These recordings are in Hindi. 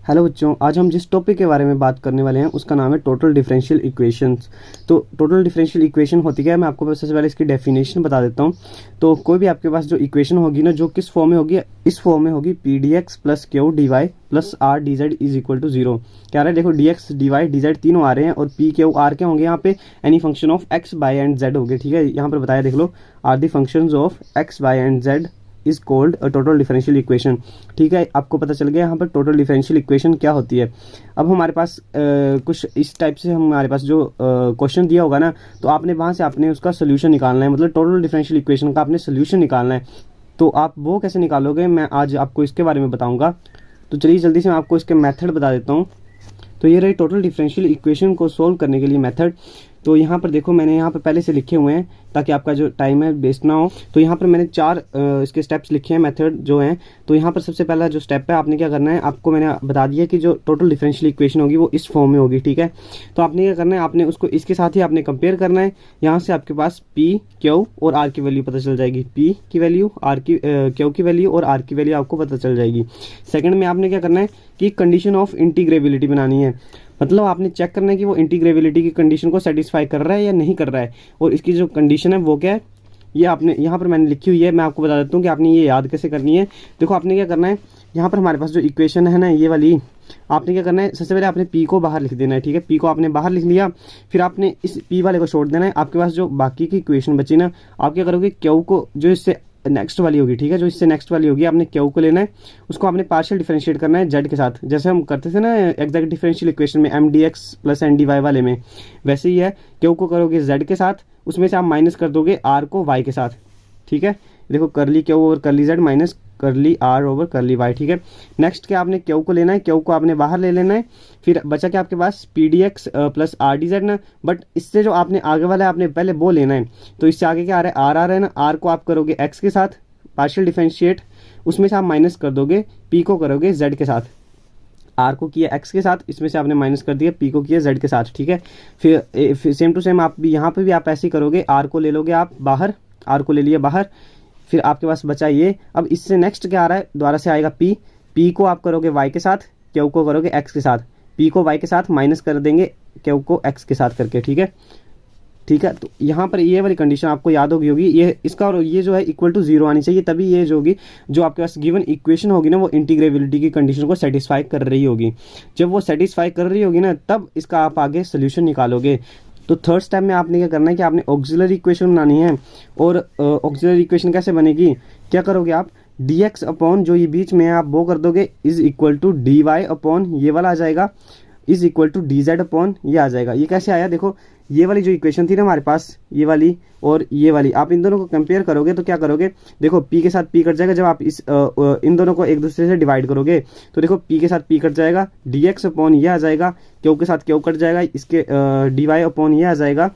हेलो बच्चों, आज हम जिस टॉपिक के बारे में बात करने वाले हैं उसका नाम है टोटल डिफरेंशियल इक्वेशंस। तो टोटल डिफरेंशियल इक्वेशन होती क्या है, मैं आपको सबसे पहले इसकी डेफिनेशन बता देता हूँ। तो कोई भी आपके पास जो इक्वेशन होगी ना, जो किस फॉर्म में होगी, इस फॉर्म में होगी P D X plus Q D Y plus R D Z is equal to zero. क्या रहा है, देखो D X D Y D Z तीनों आ रहे हैं और पी क्यू आर क्या होंगे यहाँ पे, any function of X Y and Z होंगे। ठीक है, यहाँ पर बताया देख लो, are the functions of X Y and Z is called a total differential equation. ठीक है, आपको पता चल गया यहाँ पर टोटल डिफरेंशियल इक्वेशन क्या होती है। अब हमारे पास कुछ इस टाइप से हमारे पास जो क्वेश्चन दिया होगा ना, तो आपने वहाँ से आपने उसका सोल्यूशन निकालना है, मतलब टोटल डिफरेंशियल इक्वेशन का आपने सोल्यूशन निकालना है। तो आप वो कैसे निकालोगे, मैं आज आपको इसके बारे में बताऊँगा। तो चलिए जल्दी से मैं आपको इसके मेथड बता देता हूँ। तो ये रही टोटल डिफरेंशियल इक्वेशन को सोल्व करने के लिए मेथड। तो यहाँ पर देखो, मैंने यहाँ पर पहले से लिखे हुए हैं ताकि आपका जो टाइम है वेस्ट ना हो। तो यहाँ पर मैंने चार इसके स्टेप्स लिखे हैं, मेथड जो हैं। तो यहाँ पर सबसे पहला जो स्टेप है, आपने क्या करना है, आपको मैंने बता दिया कि जो टोटल डिफरेंशियल इक्वेशन होगी वो इस फॉर्म में होगी। ठीक है, तो आपने क्या करना है, आपने उसको इसके साथ ही आपने कंपेयर करना है। यहाँ से आपके पास पी क्यू और आर की वैल्यू पता चल जाएगी, पी की वैल्यू, आर की क्यू की वैल्यू और आर की वैल्यू आपको पता चल जाएगी। सेकेंड में आपने क्या करना है कि कंडीशन ऑफ इंटीग्रेबिलिटी बनानी है, मतलब आपने चेक करना है कि वो इंटीग्रेबिलिटी की कंडीशन को सेटिस्फाई कर रहा है या नहीं कर रहा है, और इसकी जो कंडीशन है वो क्या है, ये आपने यहाँ पर मैंने लिखी हुई है। मैं आपको बता देता हूँ कि आपने ये याद कैसे करनी है। देखो, आपने क्या करना है, यहाँ पर हमारे पास जो इक्वेशन है ना, ये वाली, आपने क्या करना है, सबसे पहले आपने पी को बाहर लिख देना है। ठीक है, पी को आपने बाहर लिख लिया, फिर आपने इस पी वाले को छोड़ देना है। आपके पास जो बाकी की इक्वेशन बची ना, आप क्या करोगे, क्यू को जो इससे नेक्स्ट वाली होगी, ठीक है, जो इससे नेक्स्ट वाली होगी, आपने क्यू को लेना है, उसको आपने पार्शियल डिफरेंशिएट करना है जेड के साथ, जैसे हम करते थे ना एग्जैक्ट डिफरेंशियल इक्वेशन में M D X plus N D Y वाले में, वैसे ही है। क्यू को करोगे जेड के साथ, उसमें से आप माइनस कर दोगे आर को वाई के साथ। ठीक है, देखो curly Q over curly Z minus curly R over curly Y. ठीक है, नेक्स्ट क्या आपने क्यू को लेना है, क्यू को आपने बाहर ले लेना है, फिर बचा क्या आपके पास P D X plus R D Z ना, बट इससे जो आपने आगे वाला है आपने पहले वो लेना है। तो इससे आगे क्या आ रहा है, आर आ रहा है ना, आर को आप करोगे एक्स के साथ पार्शियल डिफरेंशिएट, उसमें से आप माइनस कर दोगे, पी को करोगे जेड के साथ, आर को किया एक्स के साथ, इसमें से आपने माइनस कर दिया, पी को किया जेड के साथ। ठीक है, फिर सेम टू सेम आप भी यहाँ पे भी आप ऐसे ही करोगे, आर को ले लोगे आप बाहर, आर को ले लिया बाहर, फिर आपके पास बचा ये। अब इससे नेक्स्ट क्या आ रहा है, दोबारा से आएगा पी, पी को आप करोगे वाई के साथ, क्यू को करोगे एक्स के साथ, पी को वाई के साथ माइनस कर देंगे, क्यू को एक्स के साथ करके। ठीक है, ठीक है, तो यहाँ पर ये वाली कंडीशन आपको याद होगी, ये इसका और ये जो है इक्वल टू जीरो आनी चाहिए, तभी ये जो होगी, जो आपके पास गिवन इक्वेशन होगी ना, वो इंटीग्रेबिलिटी की कंडीशन को सेटिस्फाई कर रही होगी। जब वो सेटिस्फाई कर रही होगी ना, तब इसका आप आगे सोल्यूशन निकालोगे। तो थर्ड स्टेप में आपने क्या करना है कि आपने ऑक्सिलरी इक्वेशन बनानी है, और ऑक्सिलरी इक्वेशन कैसे बनेगी, क्या करोगे आप, डी एक्स अपॉन जो ये बीच में है आप वो कर दोगे, is equal to D Y upon ये वाला आ जाएगा, is equal to D Z upon ये आ जाएगा। ये कैसे आया, देखो ये वाली जो इक्वेशन थी ना हमारे पास, ये वाली और ये वाली, आप इन दोनों को कंपेयर करोगे तो क्या करोगे, देखो पी के साथ पी कट जाएगा, जब आप इन दोनों को एक दूसरे से डिवाइड करोगे तो देखो पी के साथ पी कट जाएगा, डी एक्स अपॉन ये आ जाएगा, क्यू के साथ क्यू कट जाएगा, इसके डी वाई अपॉन ये आ जाएगा,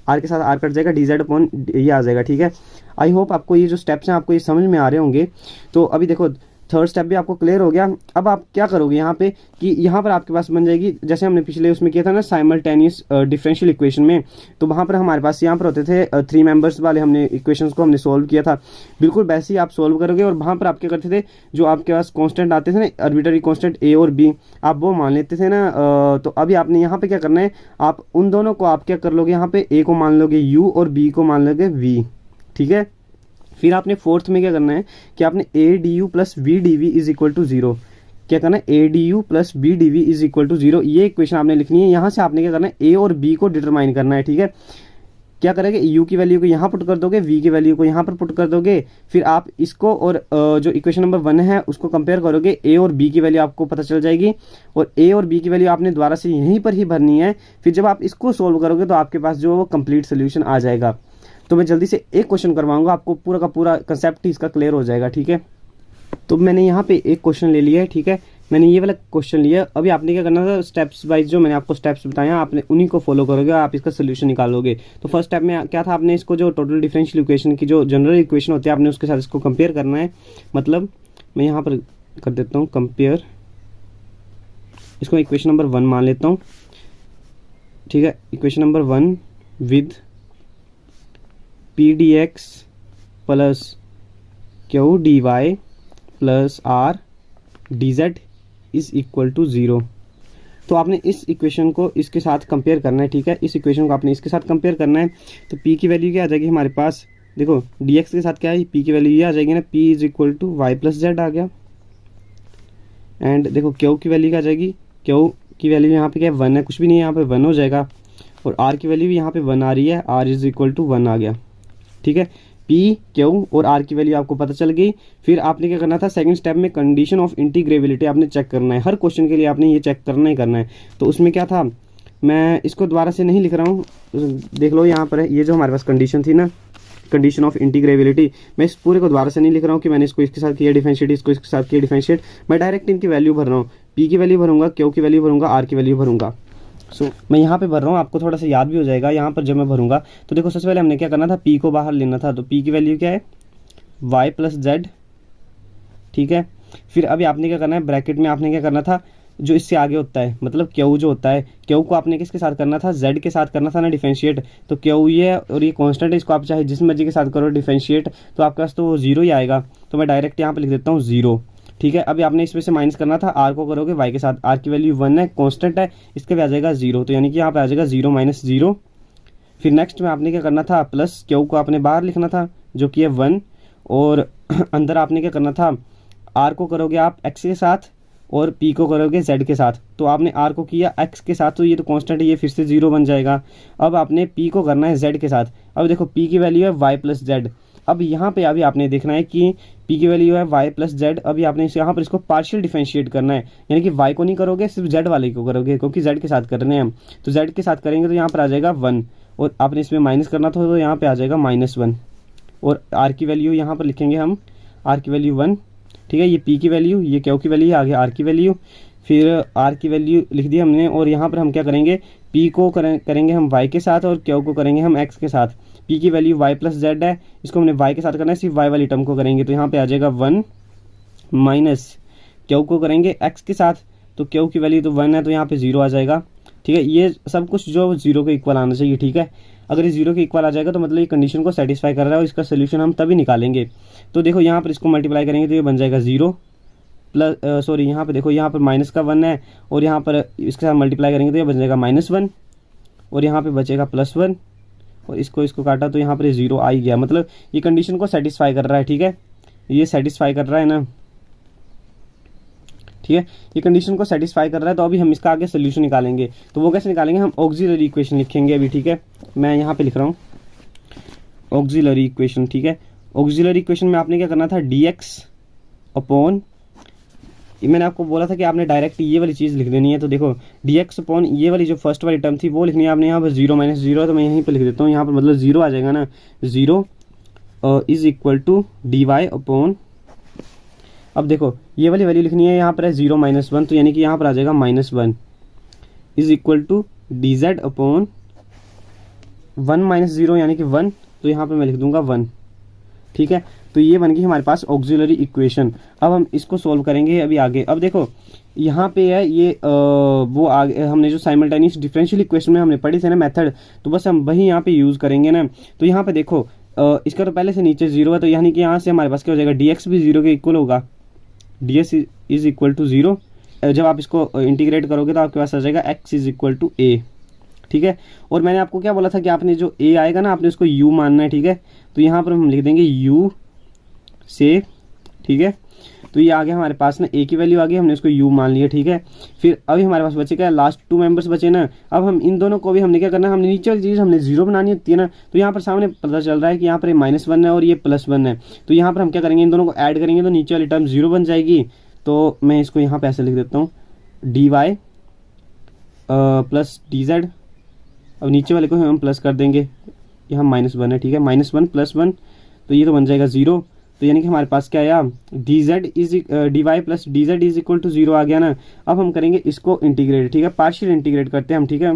आर के साथ आर कट जाएगा, डी जेड अपॉन ये आ जाएगा। ठीक है, आई होप आपको ये जो स्टेप्स हैं आपको ये समझ में आ रहे होंगे। तो अभी देखो थर्ड स्टेप भी आपको क्लियर हो गया। अब आप क्या करोगे यहाँ पे कि यहाँ पर आपके पास बन जाएगी, जैसे हमने पिछले उसमें किया था ना साइमल्टेनियस डिफरेंशियल इक्वेशन में, तो वहाँ पर हमारे पास यहाँ पर होते थे 3 मेंबर्स वाले, हमने इक्वेशंस को हमने सोल्व किया था, बिल्कुल वैसे ही आप सोल्व करोगे। और वहाँ पर आप क्या करते थे, जो आपके पास कॉन्स्टेंट आते थे ना, आर्बिट्ररी कॉन्स्टेंट ए और बी, आप वो मान लेते थे ना। तो अभी आपने यहाँ पर क्या करना है, आप उन दोनों को आप क्या कर लोगे, यहाँ पे ए को मान लोगे यू और बी को मान लोगे वी। ठीक है, फिर आपने फोर्थ में क्या करना है कि आपने A D U plus V D V is equal to zero, क्या करना है, A D U plus B D V is equal to zero, ये इक्वेशन आपने लिखनी है। यहाँ से आपने क्या करना है, ए और बी को डिटरमाइन करना है। ठीक है, क्या करेंगे, यू की वैल्यू को यहाँ पुट कर दोगे, वी की वैल्यू को यहाँ पर पुट कर दोगे, फिर आप इसको और जो इक्वेशन नंबर 1 है उसको कंपेयर करोगे, ए और बी की वैल्यू आपको पता चल जाएगी, और ए और बी की वैल्यू आपने दोबारा से यहीं पर ही भरनी है। फिर जब आप इसको सोल्व करोगे तो आपके पास जो वो कंप्लीट सोल्यूशन आ जाएगा। तो मैं जल्दी से एक क्वेश्चन करवाऊंगा, आपको पूरा का पूरा कंसेप्ट ही इसका क्लियर हो जाएगा। ठीक है, तो मैंने यहाँ पे एक क्वेश्चन ले लिया है। ठीक है, मैंने ये वाला क्वेश्चन लिया, अभी आपने क्या करना था, स्टेप्स वाइज जो मैंने आपको स्टेप्स बताया आपने उन्हीं को फॉलो करोगे, आप इसका सोल्यूशन निकालोगे। तो फर्स्ट स्टेप में क्या था, आपने इसको जो टोटल डिफरेंशियल इक्वेशन की जो जनरल इक्वेशन होती है आपने उसके साथ इसको कंपेयर करना है। मतलब मैं यहाँ पर कर देता हूँ कंपेयर, इसको इक्वेशन नंबर 1 मान लेता हूँ। ठीक है, equation number 1 with P D X plus Q D Y plus R D Z is equal to 0। तो आपने इस इक्वेशन को इसके साथ कंपेयर करना है, ठीक है, इस इक्वेशन को आपने इसके साथ कंपेयर करना है। तो p की वैल्यू क्या आ जाएगी हमारे पास, देखो dx के साथ क्या है, p की वैल्यू ये आ जाएगी ना, p is equal to Y plus Z आ गया। एंड देखो q की वैल्यू क्या आ जाएगी, q की वैल्यू यहाँ पे क्या है 1 है, कुछ भी नहीं है यहाँ पे 1 हो जाएगा। और r की वैल्यू यहाँ पे 1 आ रही है, r इज इक्वल टू 1 आ गया, ठीक है। p q और r की वैल्यू आपको पता चल गई। फिर आपने क्या करना था, सेकंड स्टेप में कंडीशन ऑफ इंटीग्रेबिलिटी आपने चेक करना है, हर क्वेश्चन के लिए आपने ये चेक करना ही करना है। तो उसमें क्या था, मैं इसको दोबारा से नहीं लिख रहा हूँ, देख लो यहाँ पर है, ये जो हमारे पास कंडीशन थी ना, कंडीशन ऑफ इंटीग्रेबिलिटी, मैं इस पूरे को दोबारा से नहीं लिख रहा हूँ कि मैंने इसको इसके साथ किया डिफरेंशिएट, इसको इसके साथ किया डिफरेंशिएट, मैं डायरेक्ट इनकी वैल्यू भर रहा हूँ, p की वैल्यू भरूंगा, q की वैल्यू भरूंगा, r की वैल्यू भरूंगा। मैं यहाँ पे भर रहा हूँ, आपको थोड़ा सा याद भी हो जाएगा। यहाँ पर जब मैं भरूंगा तो देखो सबसे पहले हमने क्या करना था, p को बाहर लेना था, तो p की वैल्यू क्या है y प्लस जेड, ठीक है। फिर अभी आपने क्या करना है, ब्रैकेट में आपने क्या करना था, जो इससे आगे होता है मतलब q जो होता है, q को आपने किसके साथ करना था, z के साथ करना था ना डिफरेंशिएट। तो q ये है और ये कांस्टेंट है, इसको आप चाहे जिस मर्जी के साथ करो डिफरेंशिएट, तो आपके पास तो 0 ही आएगा। तो मैं डायरेक्ट यहाँ पे लिख देता हूँ 0, ठीक है। अभी आपने इसमें से माइनस करना था, r को करोगे y के साथ, r की वैल्यू 1 है, कांस्टेंट है, इसके भी आ जाएगा 0, तो यानी कि यहाँ पे आ जाएगा 0 माइनस 0। फिर नेक्स्ट में आपने क्या करना था, प्लस q को आपने बाहर लिखना था जो कि है 1, और अंदर आपने क्या करना था, r को करोगे आप x के साथ और p को करोगे z के साथ। तो आपने r को किया x के साथ, तो ये तो कांस्टेंट है, ये फिर से 0 बन जाएगा। अब आपने p को करना है z के साथ। अब देखो p की वैल्यू है y प्लस जेड। अब यहाँ पे अभी आपने देखना है कि p की वैल्यू है y प्लस जेड। अभी आपने यहाँ पर इसको पार्शियल डिफरेंशिएट करना है, यानी कि y को नहीं करोगे, सिर्फ z वाले को करोगे, क्योंकि z के साथ कर रहे हैं हम। तो z के साथ करेंगे तो यहाँ पर आ जाएगा 1, और आपने इसमें माइनस करना था तो यहाँ पे आ जाएगा -1। और r की वैल्यू यहाँ पर लिखेंगे हम, r की वैल्यू 1, ठीक है। ये p की वैल्यू, ये q की वैल्यू, आगे r की वैल्यू, फिर r की वैल्यू लिख दी हमने। और यहाँ पर हम क्या करेंगे, p को करेंगे हम y के साथ और q को करेंगे हम x के साथ। p की वैल्यू y प्लस जेड है, इसको हमने y के साथ करना है, सिर्फ y वाली टर्म को करेंगे, तो यहाँ पे आ जाएगा 1 माइनस q को करेंगे x के साथ, तो q की वैल्यू तो 1 है, तो यहाँ पे 0 आ जाएगा, ठीक है। ये सब कुछ जो 0 के इक्वल आना चाहिए, ठीक है। अगर ये 0 के इक्वल आ जाएगा तो मतलब ये कंडीशन को सेटिस्फाई कर रहा है, और इसका सोल्यूशन हम तभी निकालेंगे। तो देखो यहाँ पर इसको मल्टीप्लाई करेंगे तो ये बन जाएगा 0 प्लस, सॉरी यहाँ पे देखो, यहाँ पर माइनस का 1 है, और यहाँ पर इसके साथ मल्टीप्लाई करेंगे तो ये बन जाएगा -1, और यहाँ पे बचेगा +1, और इसको काटा तो यहाँ पर 0 आ ही गया। मतलब ये कंडीशन को सेटिस्फाई कर रहा है, ठीक है, ये सेटिस्फाई कर रहा है ना, ठीक है, ये कंडीशन को सेटिस्फाई कर रहा है। तो अभी हम इसका आगे सोल्यूशन निकालेंगे, तो वो कैसे निकालेंगे, हम ऑक्सिलरी इक्वेशन लिखेंगे अभी, ठीक है। मैं यहाँ पे लिख रहा हूँ ऑक्सिलरी इक्वेशन, ठीक है। ऑक्सिलरी इक्वेशन में आपने क्या करना था, dx अपॉन, मैंने आपको बोला था कि आपने डायरेक्ट ये वाली चीज़ लिख देनी है। तो देखो dx अपॉन ये वाली जो फर्स्ट वाली टर्म थी वो लिखनी है आपने, यहाँ पर 0 माइनस 0, तो मैं यहीं पर लिख देता हूँ, यहाँ पर मतलब 0 आ जाएगा ना, 0 is equal to dy upon, अब देखो ये वाली वैल्यू लिखनी है, यहाँ पर है 0 माइनस 1, तो यानी कि यहाँ पर आ जाएगा -1 is equal to dz upon 1 minus 0 यानी कि 1, तो यहाँ पर मैं लिख दूंगा 1, ठीक है। तो ये बन गई हमारे पास ऑक्सिलरी इक्वेशन। अब हम इसको सॉल्व करेंगे अभी आगे। अब देखो यहाँ पे है ये वो आगे हमने जो साइमल्टेनियस डिफरेंशियल इक्वेशन में हमने पढ़ी थी ना मेथड, तो बस हम वही यहाँ पे यूज़ करेंगे ना। तो यहाँ पे देखो इसका तो पहले से नीचे 0 है, तो यानी कि यहाँ से हमारे पास क्या हो जाएगा, dx भी 0 के इक्वल होगा, ds इज इक्वल टू 0। जब आप इसको इंटीग्रेट करोगे तो आपके पास आ जाएगा x is equal to a, ठीक है। और मैंने आपको क्या बोला था कि आपने जो a आएगा ना, आपने उसको u मानना है, ठीक है। तो यहाँ पर हम लिख देंगे u से, ठीक है। तो ये आ गया हमारे पास ना, a की वैल्यू आ गई, हमने इसको u मान लिया, ठीक है। फिर अभी हमारे पास बचे क्या, लास्ट 2 मेंबर्स बचे ना। अब हम इन दोनों को भी हमने क्या करना है, हमने नीचे वाली चीज़ हमने 0 बनानी होती है ना। तो यहाँ पर सामने पता चल रहा है कि यहाँ पर -1 है और ये +1 है, तो यहाँ पर हम क्या करेंगे, इन दोनों को ऐड करेंगे तो नीचे वाली टर्म 0 बन जाएगी। तो मैं इसको यहाँ पे ऐसे लिख देता हूँ, dy प्लस dz। अब नीचे वाले को हम प्लस कर देंगे, यहाँ -1 है, ठीक है, -1 + 1, तो ये तो बन जाएगा 0। तो यानी कि हमारे पास क्या आया, dy plus dz is equal to 0 आ गया ना। अब हम करेंगे इसको इंटीग्रेट, ठीक है, पार्शियल इंटीग्रेट करते हैं हम, ठीक है।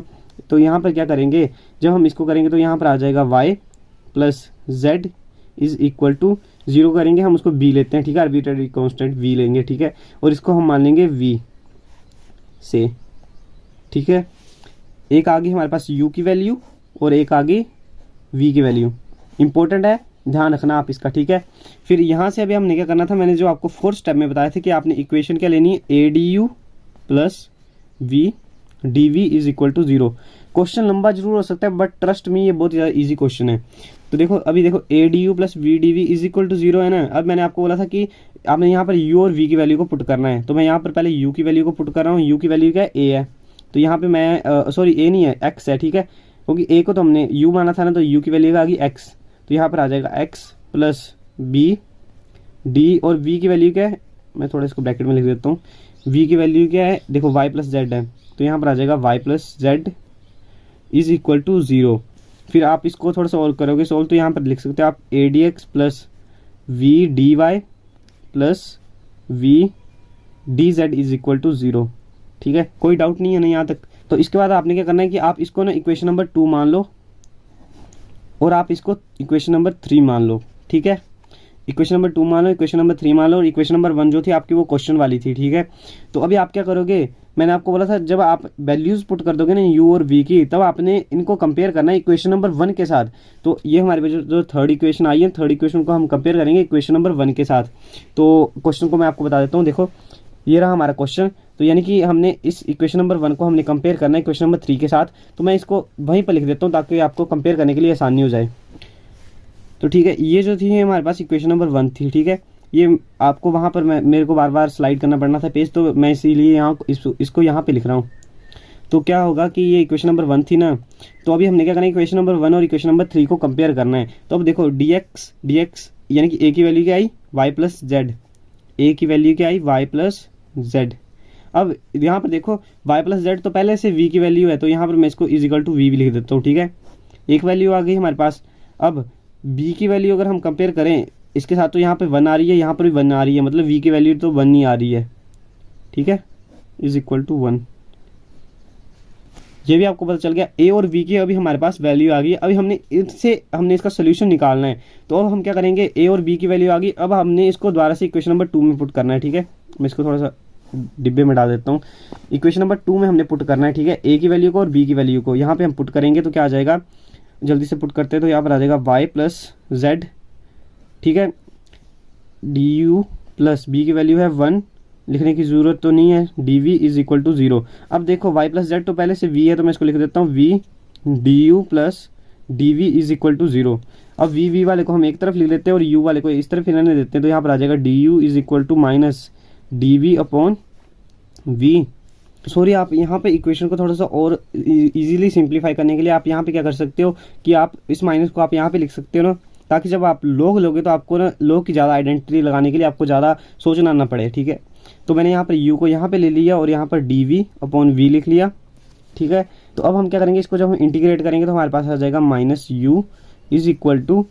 तो यहाँ पर क्या करेंगे, जब हम इसको करेंगे तो यहाँ पर आ जाएगा y plus z is equal to 0 करेंगे, हम उसको b लेते हैं, ठीक है, आर्बिट्रेरी कांस्टेंट v लेंगे, ठीक है। और इसको हम मान लेंगे v से, ठीक है। एक आ गई हमारे पास u की वैल्यू और एक आ गई v की वैल्यू, इंपॉर्टेंट है, ध्यान रखना आप इसका, ठीक है। फिर यहाँ से अभी हमने क्या करना था, मैंने जो आपको 4th स्टेप में बताया था कि आपने इक्वेशन क्या लेनी है, a du plus V D V is equal to 0। Question लंबा जरूर हो सकता है बट ट्रस्ट मी ये बहुत ज़्यादा इजी क्वेश्चन है। तो देखो अभी देखो A D U plus V D V is equal to 0 है ना। अब मैंने आपको बोला था कि आपने यहाँ पर यू और वी की वैल्यू को पुट करना है, तो मैं यहाँ पर पहले यू की वैल्यू को पुट कर रहा हूँ। यू की वैल्यू क्या है, ए है, तो यहाँ पे मैं सॉरी ए नहीं है, एक्स है, ठीक है, क्योंकि ए को तो हमने यू माना था ना, तो यू की वैल्यू आ गई एक्स, तो यहाँ पर आ जाएगा एक्स प्लस बी डी, और वी की वैल्यू क्या है, मैं थोड़ा इसको ब्रैकेट में लिख देता हूँ। वी की वैल्यू क्या है, देखो वाई प्लस जेड है, तो यहाँ पर आ जाएगा Y plus Z is equal to 0। फिर आप इसको थोड़ा सा और करोगे सोल्व, तो यहाँ पर लिख सकते हो आप A D X plus V D Y plus V D Z is equal to 0। ठीक है, कोई डाउट नहीं है ना यहाँ तक। तो इसके बाद आपने क्या करना है कि आप इसको ना इक्वेशन नंबर 2 मान लो और आप इसको इक्वेशन नंबर 3 मान लो। ठीक है, इक्वेशन नंबर 2 मान लो, इक्वेशन नंबर 3 मान लो, और इक्वेशन नंबर 1 जो थी आपकी वो क्वेश्चन वाली थी। ठीक है, तो अभी आप क्या करोगे, मैंने आपको बोला था जब आप वैल्यूज पुट कर दोगे ना यू और वी की, तब आपने इनको कंपेयर करना है इक्वेशन नंबर 1 के साथ। तो ये हमारे पास जो थर्ड इक्वेशन आई है, थर्ड इक्वेशन को हम कंपेयर करेंगे इक्वेशन नंबर 1 के साथ। तो क्वेश्चन को मैं आपको बता देता हूँ, देखो ये रहा हमारा क्वेश्चन। तो यानी कि हमने इस इक्वेशन नंबर 1 को हमने कंपेयर करना है इक्वेशन नंबर 3 के साथ। तो मैं इसको वहीं पर लिख देता हूँ ताकि आपको कंपेयर करने के लिए आसानी हो जाए। तो ठीक है, ये जो थी हमारे पास इक्वेशन नंबर 1 थी। ठीक है, ये आपको वहाँ पर मेरे को बार बार स्लाइड करना पड़ना था पेज, तो मैं इसीलिए यहाँ इसको यहाँ पे लिख रहा हूँ। तो क्या होगा कि ये इक्वेशन नंबर 1 थी ना, तो अभी हमने क्या करना है इक्वेशन नंबर 1 और इक्वेशन नंबर 3 को कंपेयर करना है। तो अब देखो डी एक्स यानी कि ए की वैल्यू क्या आई, वाई प्लस जेड, ए की वैल्यू क्या आई, वाई प्लस जेड। अब यहाँ पर देखो वाई प्लस जेड तो पहले से वी की वैल्यू है, तो यहाँ पर मैं इसको इज इक्वल टू वी भी लिख देता हूँ। ठीक है, एक वैल्यू आ गई हमारे पास। अब बी की वैल्यू अगर हम कंपेयर करें इसके साथ, तो यहाँ पे 1 आ रही है, यहाँ पर भी 1 आ रही है, मतलब वी की वैल्यू तो 1 ही आ रही है। ठीक है, इज इक्वल टू 1, ये भी आपको पता चल गया। ए और वी की अभी हमारे पास वैल्यू आ गई। अभी हमने इसका सोल्यूशन निकालना है। तो अब हम क्या करेंगे, ए और बी की वैल्यू आ गई, अब हमने इसको दोबारा से इक्वेशन नंबर 2 में पुट करना है। ठीक है, मैं इसको थोड़ा सा डिब्बे में डाल देता हूँ। इक्वेशन नंबर 2 में हमने पुट करना है। ठीक है, ए की वैल्यू को और बी की वैल्यू को यहाँ पे हम पुट करेंगे, तो क्या आ जाएगा, जल्दी से पुट करते हैं, तो यहाँ पर आ जाएगा वाई प्लस जेड। ठीक है, डी यू प्लस बी की वैल्यू है 1, लिखने की ज़रूरत तो नहीं है, D V is equal to 0। अब देखो वाई प्लस जेड तो पहले से वी है, तो मैं इसको लिख देता हूँ V D U plus D V is equal to 0। अब वी वाले को हम एक तरफ लिख लेते हैं और यू वाले को इस तरफ हिलाने देते हैं, तो यहाँ पर आ जाएगा D U is equal to minus D V upon V. Sorry, आप यहाँ पे इक्वेशन को थोड़ा सा और इजीली सिंप्लीफाई करने के लिए आप यहाँ पे क्या कर सकते हो कि आप इस माइनस को आप यहाँ पे लिख सकते हो ना, ताकि जब आप लोग लोगे तो आपको ना लोग की ज़्यादा आइडेंटिटी लगाने के लिए आपको ज़्यादा सोचना ना पड़े। ठीक है, तो मैंने यहाँ पर यू को यहाँ पे ले लिया और यहाँ पर डी वी अपॉन वी लिख लिया। ठीक है, तो अब हम क्या करेंगे, इसको जब हम इंटीग्रेट करेंगे तो हमारे पास आ जाएगा minus U is equal to,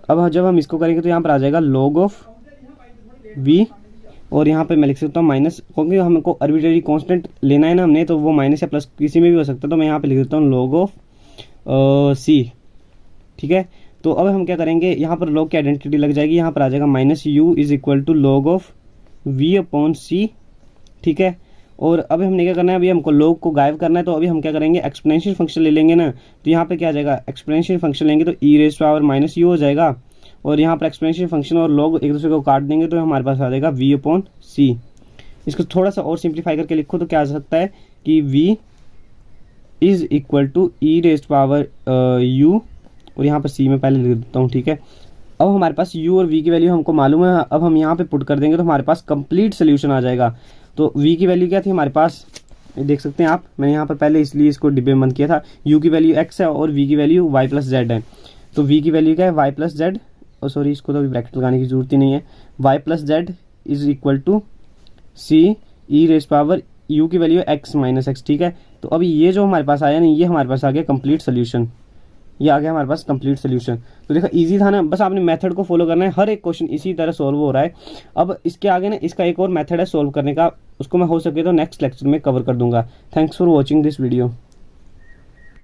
अब जब हम इसको करेंगे तो यहाँ पर आ जाएगा लॉग ऑफ वी, और यहाँ पे मैं लिख सकता हूँ माइनस, क्योंकि हमको आर्बिट्रेरी कांस्टेंट लेना है ना हमने, तो वो माइनस या प्लस किसी में भी हो सकता है, तो मैं यहाँ पे लिख देता हूँ लॉग ऑफ सी। ठीक है, तो अब हम क्या करेंगे, यहाँ पर लॉग की आइडेंटिटी लग जाएगी, यहाँ पर आ जाएगा minus U is equal to log of V upon C. ठीक है, और अभी हमने क्या करना है, अभी हमको लॉग को गायब करना है, तो अभी हम क्या करेंगे, एक्सपोनेंशियल फंक्शन ले लेंगे ना, तो यहाँ पे क्या आ जाएगा, एक्सपोनेंशियल फंक्शन लेंगे तो E raise to power minus U हो जाएगा, और यहाँ पर एक्सपोनेंशियल फंक्शन और लॉग एक दूसरे को काट देंगे, तो हमारे पास आ जाएगा वी अपॉन सी। इसको थोड़ा सा और सिंप्लीफाई करके लिखो तो क्या आ सकता है कि V is equal to E raise to power U, और यहाँ पर सी में पहले लिख देता हूँ। ठीक है, अब हमारे पास u और v की वैल्यू हमको मालूम है, अब हम यहाँ पे पुट कर देंगे तो हमारे पास कंप्लीट सोल्यूशन आ जाएगा। तो v की वैल्यू क्या थी हमारे पास, देख सकते हैं आप, मैंने यहाँ पर पहले इसलिए इसको डिब्बे में बंद किया था। u की वैल्यू x है और v की वैल्यू y प्लस जेड है। तो v की वैल्यू क्या है, y प्लस जेड, और सॉरी इसको तो अभी ब्रैकेट लगाने की जरूरत ही नहीं है, y plus Z is equal to C E raise power u की वैल्यू x माइनस एक्स। ठीक है, तो अभी ये जो हमारे पास आया नहीं, ये हमारे पास आ गया कंप्लीट सोल्यूशन, ये आ गया हमारे पास कंप्लीट सोल्यूशन। तो देखो इजी था ना, बस आपने मेथड को फॉलो करना है, हर एक क्वेश्चन इसी तरह सॉल्व हो रहा है। अब इसके आगे ना इसका एक और मेथड है सॉल्व करने का, उसको मैं हो सके तो नेक्स्ट लेक्चर में कवर कर दूंगा। Thanks for watching this video.